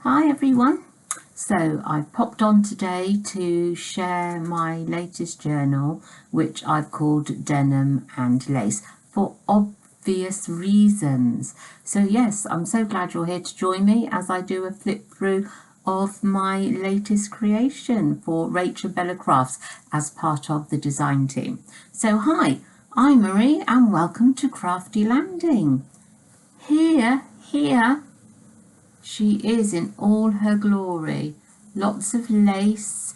Hi everyone. So I've popped on today to share my latest journal, which I've called Denim and Lace for obvious reasons. So yes, I'm so glad you're here to join me as I do a flip through of my latest creation for Rachel Bella Crafts as part of the design team. So hi, I'm Marie and welcome to Crafty Landing. Here she is in all her glory. Lots of lace,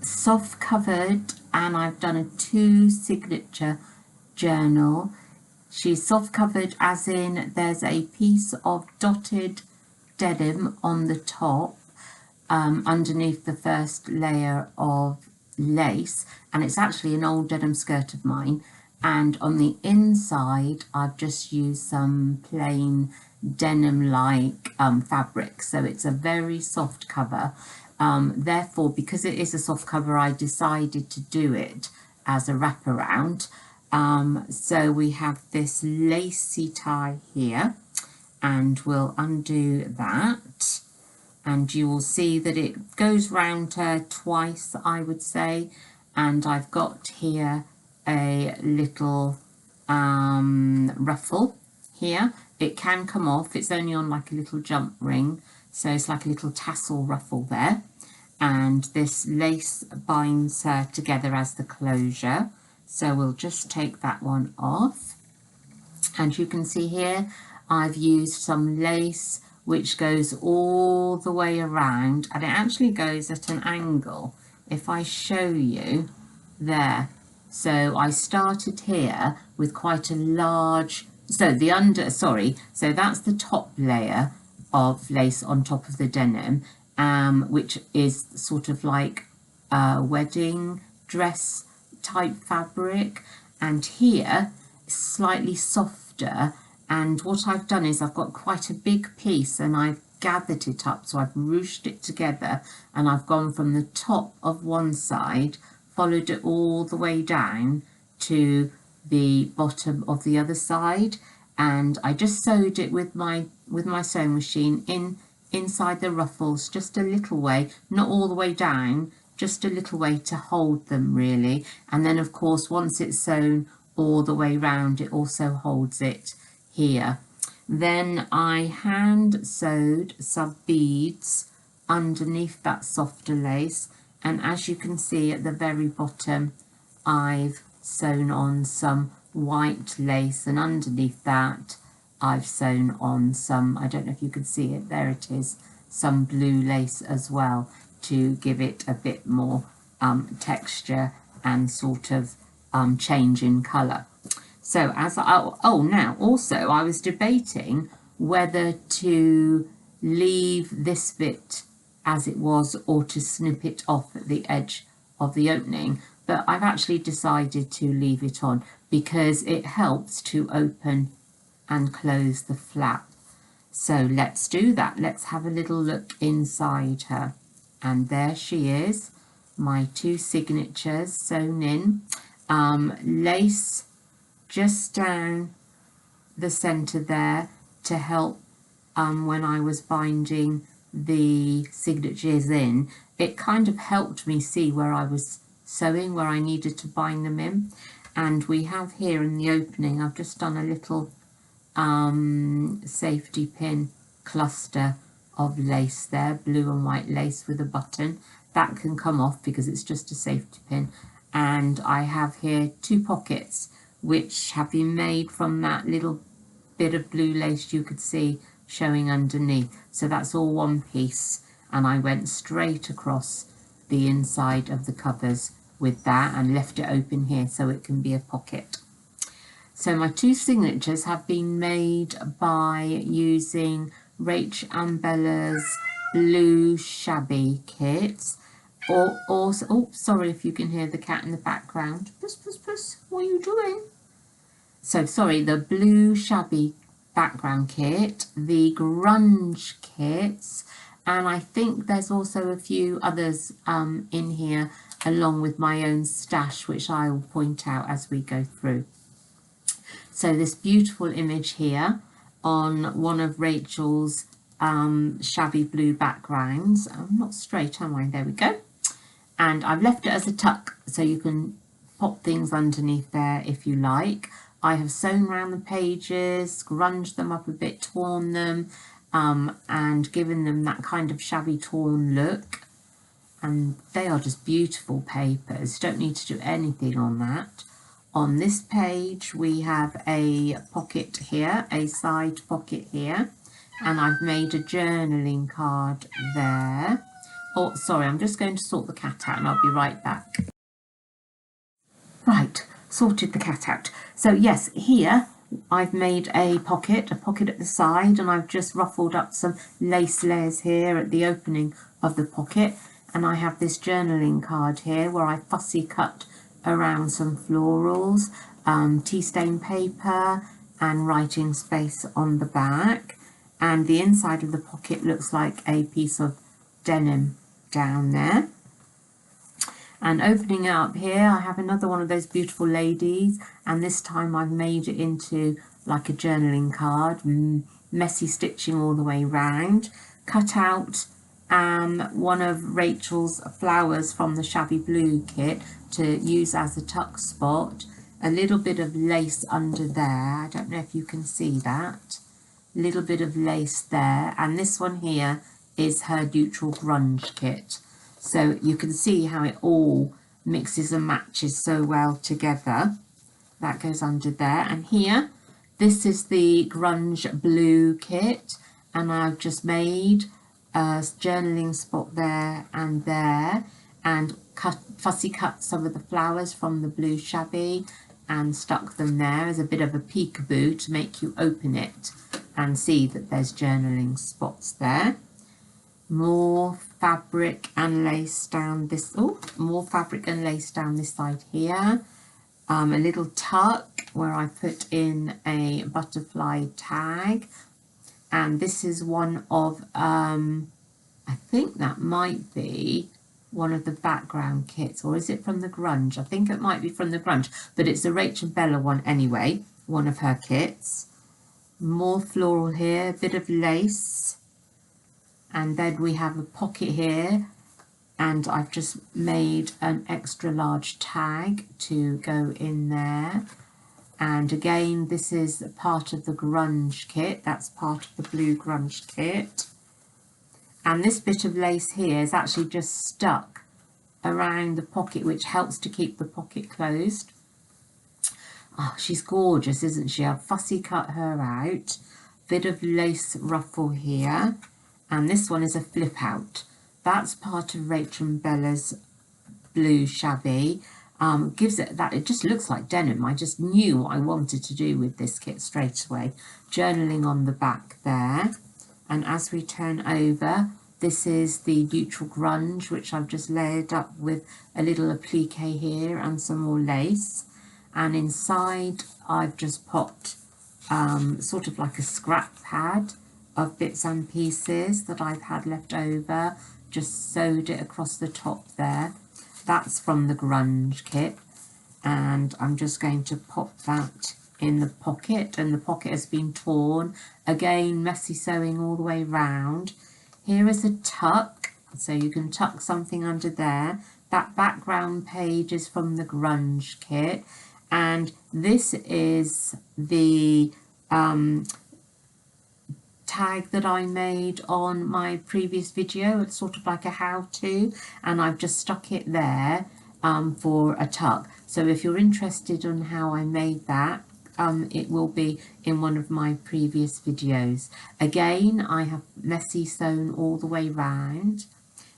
soft covered, and I've done a 2 signature journal. She's soft covered as in there's a piece of dotted denim on the top underneath the first layer of lace, and it's actually an old denim skirt of mine, and on the inside I've just used some plain denim like fabric, so it's a very soft cover. Therefore, because it is a soft cover, I decided to do it as a wraparound. So we have this lacy tie here, and we'll undo that, and you will see that it goes round her twice, I would say, and I've got here a little ruffle here. It can come off, it's only on like a little jump ring, so it's like a little tassel ruffle there, and this lace binds her together as the closure. So we'll just take that one off, and you can see here I've used some lace which goes all the way around, and it actually goes at an angle. If I show you there, so I started here with quite a large, so that's the top layer of lace on top of the denim, which is sort of like a wedding dress type fabric, and here it's slightly softer. And what I've done is I've got quite a big piece and I've gathered it up, so I've ruched it together, and I've gone from the top of one side, followed it all the way down to the bottom of the other side, and I just sewed it with my sewing machine inside the ruffles, just a little way, not all the way down, just a little way to hold them really. And then of course once it's sewn all the way round, it also holds it here. Then I hand sewed some beads underneath that softer lace, and as you can see at the very bottom I've sewn on some white lace, and underneath that I've sewn on some, I don't know if you can see it, there it is, some blue lace as well to give it a bit more texture and sort of change in colour. So now also I was debating whether to leave this bit as it was or to snip it off at the edge of the opening, but I've actually decided to leave it on because it helps to open and close the flap. So let's do that. Let's have a little look inside her, and there she is, my 2 signatures sewn in, lace just down the center there to help when I was binding the signatures in. It kind of helped me see where I was sewing, where I needed to bind them in. And we have here in the opening, I've just done a little safety pin cluster of lace there, blue and white lace with a button. That can come off because it's just a safety pin. And I have here 2 pockets which have been made from that little bit of blue lace you could see showing underneath. So that's all one piece, and I went straight across the inside of the covers with that and left it open here so it can be a pocket. So my 2 signatures have been made by using Rach and Bella's blue shabby kits, or oh, sorry if you can hear the cat in the background. Puss, puss, puss, what are you doing? So sorry, the blue shabby background kit, the grunge kits, and I think there's also a few others in here along with my own stash, which I will point out as we go through. So this beautiful image here on one of Rachel's shabby blue backgrounds. I'm not straight, am I? There we go. And I've left it as a tuck, so you can pop things underneath there if you like. I have sewn around the pages, scrunged them up a bit, torn them, and given them that kind of shabby torn look. And they are just beautiful papers. You don't need to do anything on that. On this page we have a pocket here, a side pocket here, and I've made a journaling card there. Oh, sorry, I'm just going to sort the cat out and I'll be right back. Right, sorted the cat out. So yes, here I've made a pocket at the side, and I've just ruffled up some lace layers here at the opening of the pocket. And I have this journaling card here where I fussy cut around some florals, tea stain paper and writing space on the back. And the inside of the pocket looks like a piece of denim down there. And opening it up here, I have another one of those beautiful ladies, and this time I've made it into like a journaling card, messy stitching all the way round. Cut out one of Rachel's flowers from the Shabby Blue kit to use as a tuck spot. A little bit of lace under there, I don't know if you can see that. A little bit of lace there, and this one here is her neutral grunge kit. So you can see how it all mixes and matches so well together. That goes under there. And here, this is the grunge blue kit, and I've just made a journaling spot there, and fussy cut some of the flowers from the blue shabby and stuck them there as a bit of a peekaboo to make you open it and see that there's journaling spots there. More fabric and lace down this, more fabric and lace down this side here. A little tuck where I put in a butterfly tag, and this is one of, I think that might be one of the background kits, or is it from the grunge? I think it might be from the grunge, but it's a Rachel Bella one anyway, one of her kits. More floral here, a bit of lace. And then we have a pocket here, and I've just made an extra large tag to go in there. And again, this is part of the grunge kit, that's part of the blue grunge kit. And this bit of lace here is actually just stuck around the pocket, which helps to keep the pocket closed. Oh, she's gorgeous, isn't she? I've fussy cut her out. Bit of lace ruffle here. And this one is a flip out. That's part of Rachel and Bella's blue shabby. Gives it that, it just looks like denim. I just knew what I wanted to do with this kit straight away. Journaling on the back there. And as we turn over, this is the neutral grunge, which I've just layered up with a little applique here and some more lace. And inside I've just popped sort of like a scrap pad of bits and pieces that I've had left over, just sewed it across the top there. That's from the grunge kit, and I'm just going to pop that in the pocket, and the pocket has been torn. Again, messy sewing all the way round. Here is a tuck, so you can tuck something under there. That background page is from the grunge kit, and this is the tag that I made on my previous video. It's sort of like a how-to, and I've just stuck it there for a tuck. So if you're interested in how I made that, it will be in one of my previous videos. Again, I have messy sewn all the way round,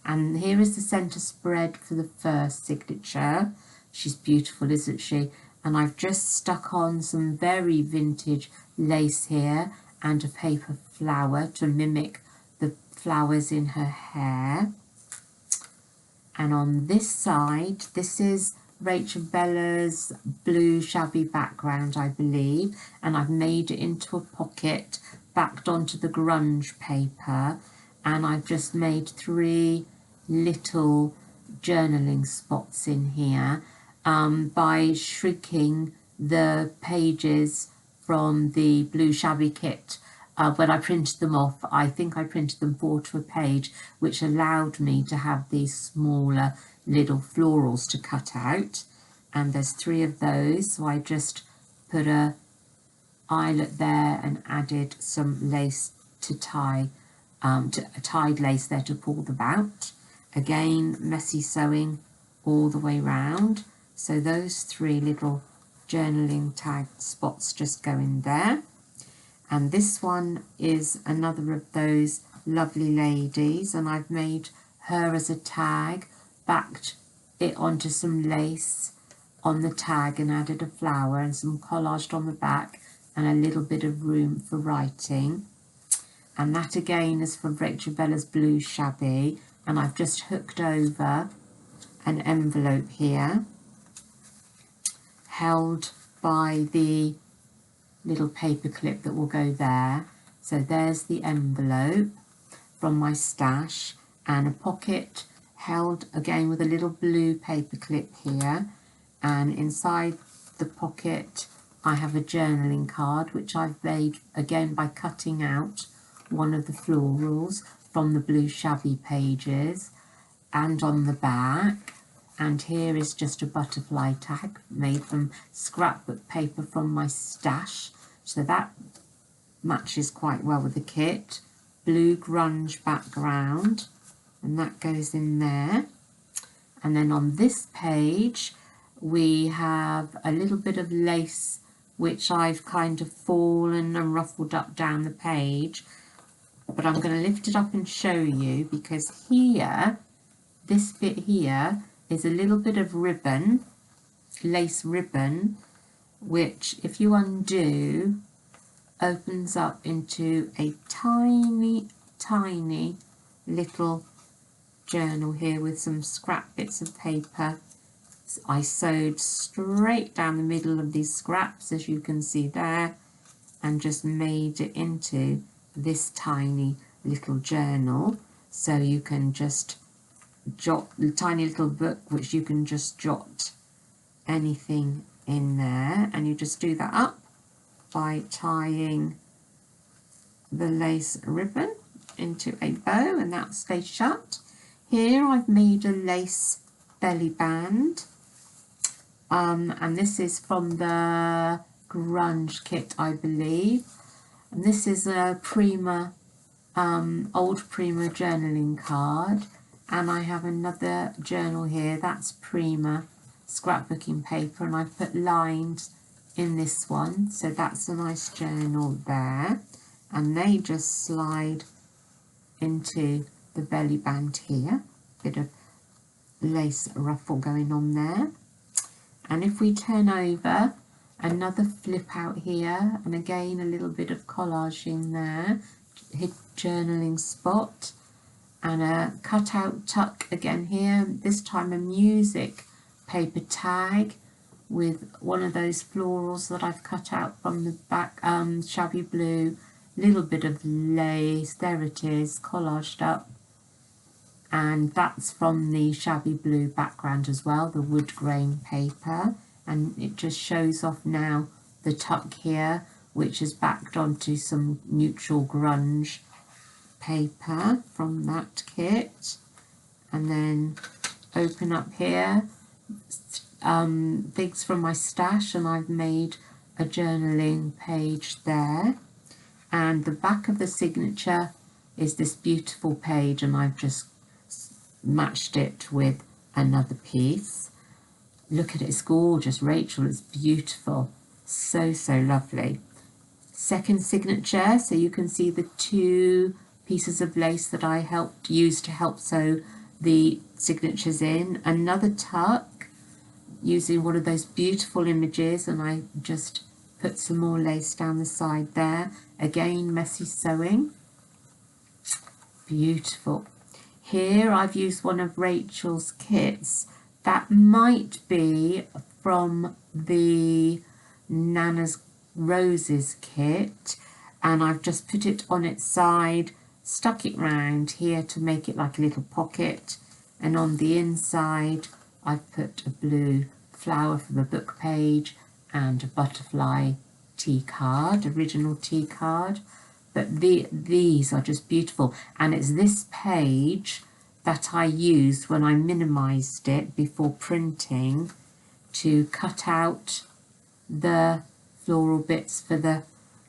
and here is the centre spread for the first signature. She's beautiful, isn't she? And I've just stuck on some very vintage lace here and a paper flower to mimic the flowers in her hair. And on this side, this is Rachel Bella's blue shabby background, I believe, and I've made it into a pocket backed onto the grunge paper, and I've just made 3 little journaling spots in here by shrinking the pages from the blue shabby kit when I printed them off, I think I printed them 4 to a page, which allowed me to have these smaller little florals to cut out. And there's 3 of those, so I just put a eyelet there and added some lace to tie, tied lace there to pull them out. Again, messy sewing all the way round. So those 3 little journaling tag spots just go in there. And this one is another of those lovely ladies, and I've made her as a tag, backed it onto some lace on the tag and added a flower and some collaged on the back and a little bit of room for writing. And that again is from Rachel Bella's Blue Shabby, and I've just hooked over an envelope here held by the little paper clip that will go there. So there's the envelope from my stash, and a pocket held again with a little blue paper clip here, and inside the pocket I have a journaling card which I've made again by cutting out one of the florals from the Blue Shabby pages, and on the back. And here is just a butterfly tag made from scrapbook paper from my stash, so that matches quite well with the kit. Blue grunge background, and that goes in there. And then on this page we have a little bit of lace which I've kind of fallen and ruffled up down the page, but I'm going to lift it up and show you, because here, this bit here is a little bit of ribbon, lace ribbon, which if you undo opens up into a tiny little journal here with some scrap bits of paper. I sewed straight down the middle of these scraps, as you can see there, and just made it into this tiny little journal. So you can just jot the tiny little book which you can just jot anything in there, and you just do that up by tying the lace ribbon into a bow, and that stays shut. Here I've made a lace belly band, and this is from the grunge kit, I believe, and this is a Prima, old Prima journaling card. And I have another journal here, that's Prima scrapbooking paper, and I've put lines in this one, so that's a nice journal there, and they just slide into the belly band here. Bit of lace ruffle going on there. And if we turn over, another flip out here, and again a little bit of collage in there, hit journaling spot, and a cutout tuck again here, this time a music paper tag with one of those florals that I've cut out from the back, shabby blue, little bit of lace, there it is, collaged up, and that's from the shabby blue background as well, the wood grain paper, and it just shows off now the tuck here, which is backed onto some neutral grunge paper from that kit. And then open up here, things from my stash, and I've made a journaling page there, and the back of the signature is this beautiful page, and I've just matched it with another piece. Look at it, it's gorgeous, Rachel, it's beautiful, so lovely. Second signature, so you can see the 2 pieces of lace that I used to help sew the signatures in. Another tuck using one of those beautiful images, and I just put some more lace down the side there. Again, messy sewing, beautiful. Here I've used one of Rachel's kits that might be from the Nana's Roses kit, and I've just put it on its side, stuck it round here to make it like a little pocket, and on the inside I've put a blue flower from a book page and a butterfly tea card, original tea card. but these are just beautiful. And it's this page that I used when I minimized it before printing to cut out the floral bits for the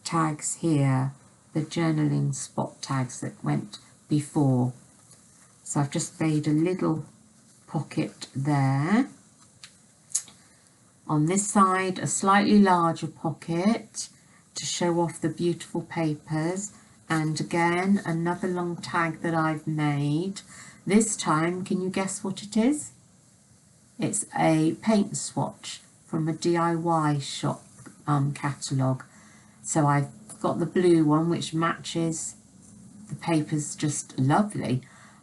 tags here, the journaling spot tags that went before. So I've just made a little pocket there. On this side, a slightly larger pocket to show off the beautiful papers, and again another long tag that I've made. This time, can you guess what it is? It's a paint swatch from a DIY shop catalogue. So I've got the blue one which matches the papers just lovely.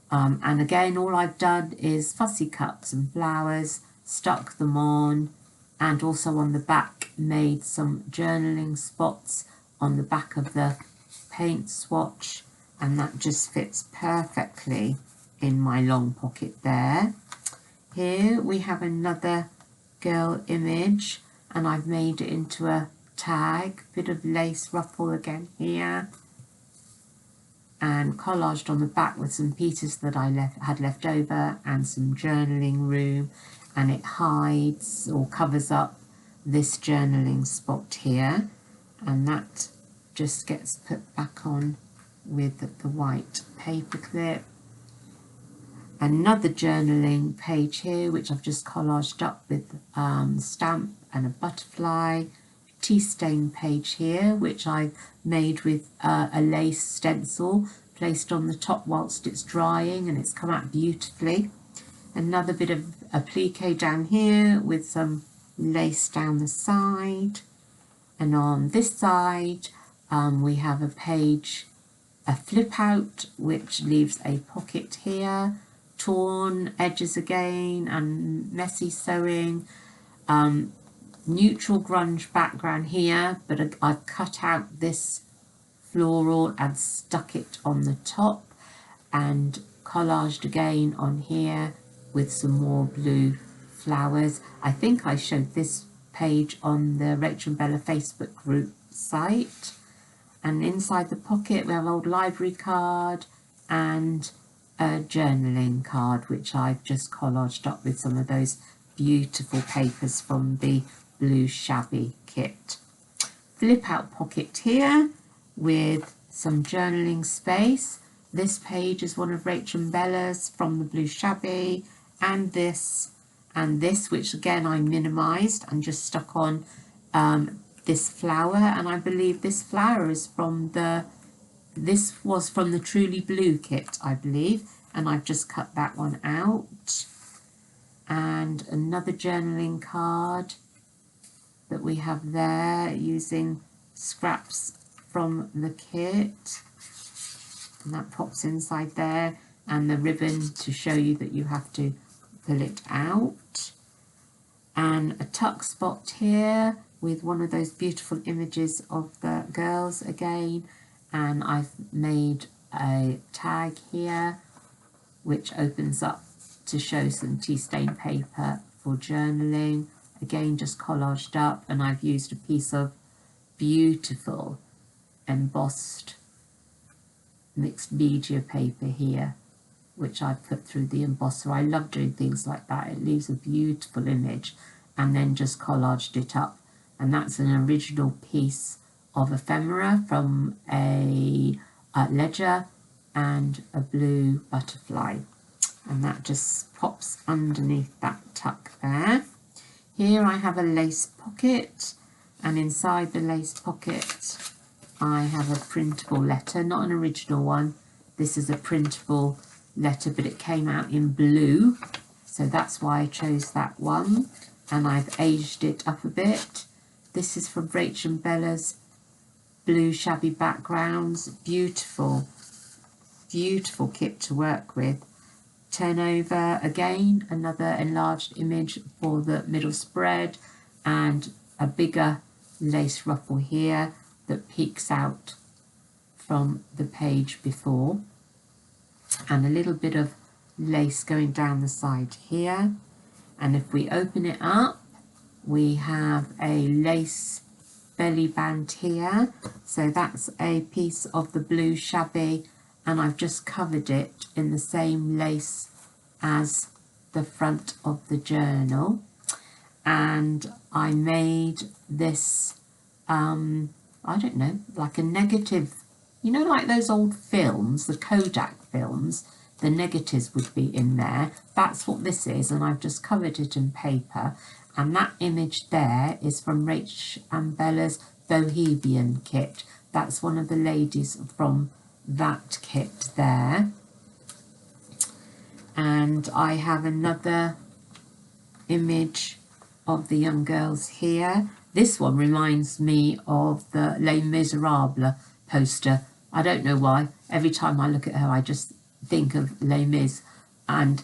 And again, all I've done is fussy cut some flowers, stuck them on, and also on the back made some journaling spots on the back of the paint swatch, and that just fits perfectly in my long pocket there. Here we have another girl image, and I've made it into a tag, bit of lace ruffle again here, and collaged on the back with some pieces that I had left over and some journaling room, and it hides or covers up this journaling spot here, and that just gets put back on with the white paper clip. Another journaling page here which I've just collaged up with stamp and a butterfly. Tea stain page here which I've made with a lace stencil placed on the top whilst it's drying, and it's come out beautifully. Another bit of applique down here with some lace down the side, and on this side we have a page, a flip out which leaves a pocket here, torn edges again and messy sewing, neutral grunge background here, but I've cut out this floral and stuck it on the top, and collaged again on here with some more blue flowers. I think I showed this page on the Rachel and Bella Facebook group site. And inside the pocket we have an old library card and a journaling card which I've just collaged up with some of those beautiful papers from the blue shabby kit. Flip out pocket here with some journaling space. This page is one of Rachel and Bella's from the blue shabby, and this which again I minimized and just stuck on this flower, and I believe this flower is from this was from the Truly Blue kit, I believe, and I've just cut that one out. And another journaling card that we have there using scraps from the kit, and that pops inside there, and the ribbon to show you that you have to pull it out, and a tuck spot here with one of those beautiful images of the girls again, and I've made a tag here which opens up to show some tea stain paper for journaling, again just collaged up, and I've used a piece of beautiful embossed mixed media paper here which I've put through the embosser. I love doing things like that, it leaves a beautiful image, and then just collaged it up, and that's an original piece of ephemera from a ledger and a blue butterfly, and that just pops underneath that tuck there. Here I have a lace pocket, and inside the lace pocket I have a printable letter, not an original one. This is a printable letter, but it came out in blue, so that's why I chose that one, and I've aged it up a bit. This is from Rachel and Bella's blue shabby backgrounds. Beautiful, beautiful kit to work with. Turn over again, another enlarged image for the middle spread, and a bigger lace ruffle here that peeks out from the page before, and a little bit of lace going down the side here. And if we open it up, we have a lace belly band here. So that's a piece of the blue shabby, and I've just covered it in the same lace as the front of the journal. And I made this, I don't know, like a negative, you know, like those old films, the Kodak films, the negatives would be in there. That's what this is, and I've just covered it in paper. And that image there is from Rach and Bella's Bohemian kit. That's one of the ladies from that kit there. And I have another image of the young girls here. This one reminds me of the Les Miserables poster. I don't know why. Every time I look at her, I just think of Les Mis, and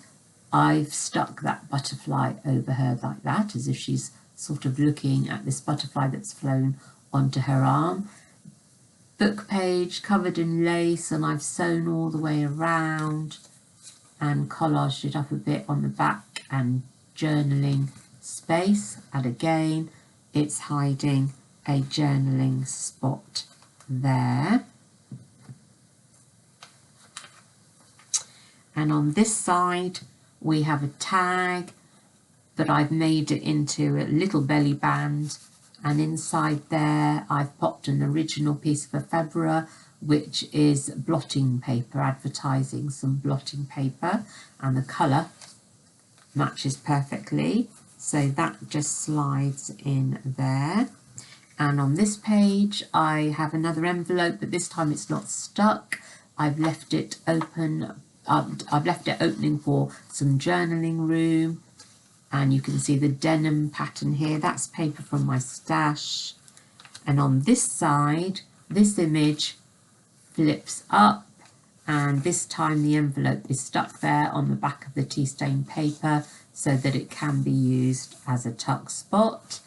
I've stuck that butterfly over her like that, as if she's sort of looking at this butterfly that's flown onto her arm. Book page covered in lace, and I've sewn all the way around and collaged it up a bit on the back and journaling space, and again it's hiding a journaling spot there. And on this side we have a tag, but I've made it into a little belly band, and inside there I've popped an original piece of ephemera, which is blotting paper, advertising some blotting paper, and the colour matches perfectly, so that just slides in there. And on this page I have another envelope, but this time it's not stuck. I've left it open. I've left it opening for some journaling room, and you can see the denim pattern here. That's paper from my stash. And on this side, this image flips up, and this time the envelope is stuck there on the back of the tea stain paper so that it can be used as a tuck spot.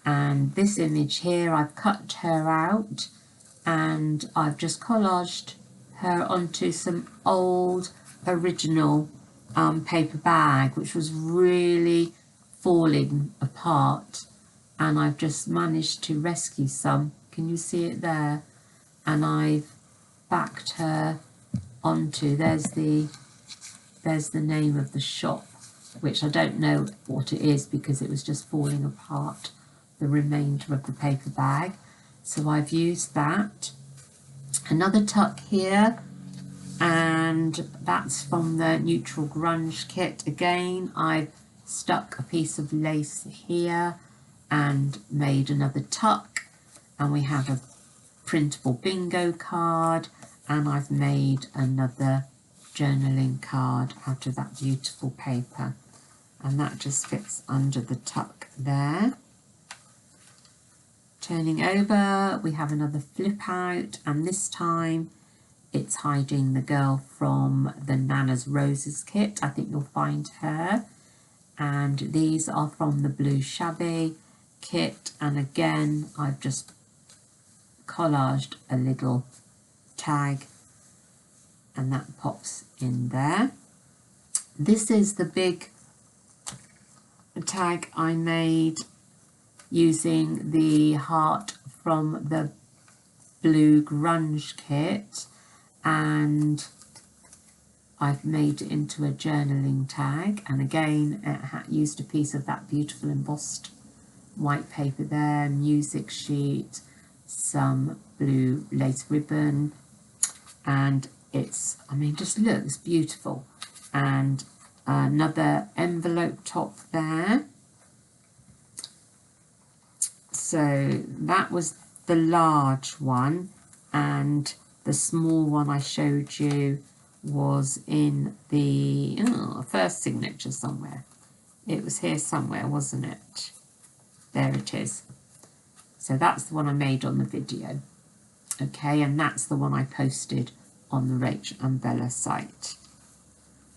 And this image here, I've cut her out and I've just collaged her onto some old original paper bag, which was really falling apart, and I've just managed to rescue some. Can you see it there? And I've backed her onto, there's the name of the shop, which I don't know what it is because it was just falling apart, the remainder of the paper bag. So I've used that. Another tuck here, and that's from the Neutral Grunge kit. Again, I've stuck a piece of lace here and made another tuck, and we have a printable bingo card, and I've made another journaling card out of that beautiful paper, and that just fits under the tuck there. Turning over, we have another flip out, and this time it's hiding the girl from the Nana's Roses kit. I think you'll find her. And these are from the Blue Shabby kit, and again I've just collaged a little tag, and that pops in there. This is the big tag I made using the heart from the Blue Grunge kit, and I've made it into a journaling tag, and again it used a piece of that beautiful embossed white paper there, music sheet, some blue lace ribbon, and it's, I mean, just looks beautiful. And another envelope top there. So that was the large one, and the small one I showed you was in the first signature somewhere. It was here somewhere, wasn't it? There it is. So that's the one I made on the video. Okay, and that's the one I posted on the Rach and Bella site.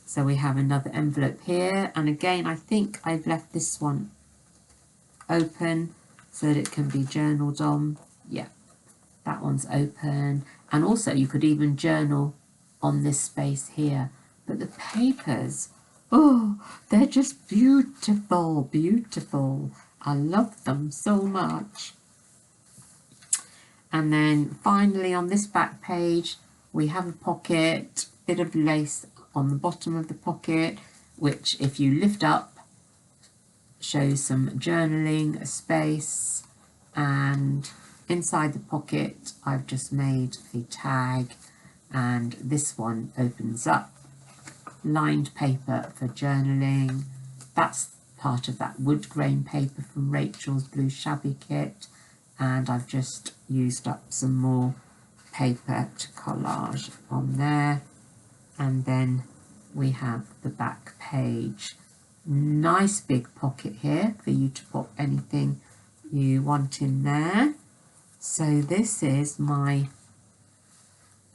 So we have another envelope here, and again I think I've left this one open so that it can be journaled on. Yeah, that one's open, and also you could even journal on this space here. But the papers, oh, they're just beautiful, beautiful. I love them so much. And then finally on this back page we have a pocket, bit of lace on the bottom of the pocket, which if you lift up shows some journaling space, and inside the pocket I've just made a tag, and this one opens up, lined paper for journaling. That's part of that wood grain paper from Rachel's Blue Shabby kit, and I've just used up some more paper to collage on there. And then we have the back page. Nice big pocket here for you to put anything you want in there. So this is my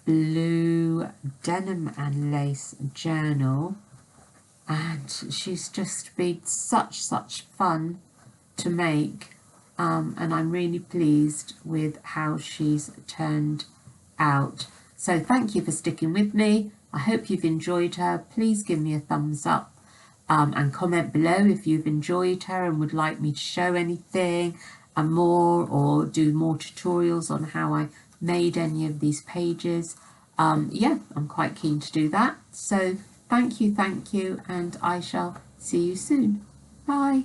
blue Denim and Lace journal, and she's just been such fun to make, and I'm really pleased with how she's turned out. So thank you for sticking with me. I hope you've enjoyed her. Please give me a thumbs up and comment below if you've enjoyed her and would like me to show anything and more, or do more tutorials on how I made any of these pages. Yeah, I'm quite keen to do that. So thank you, and I shall see you soon. Bye.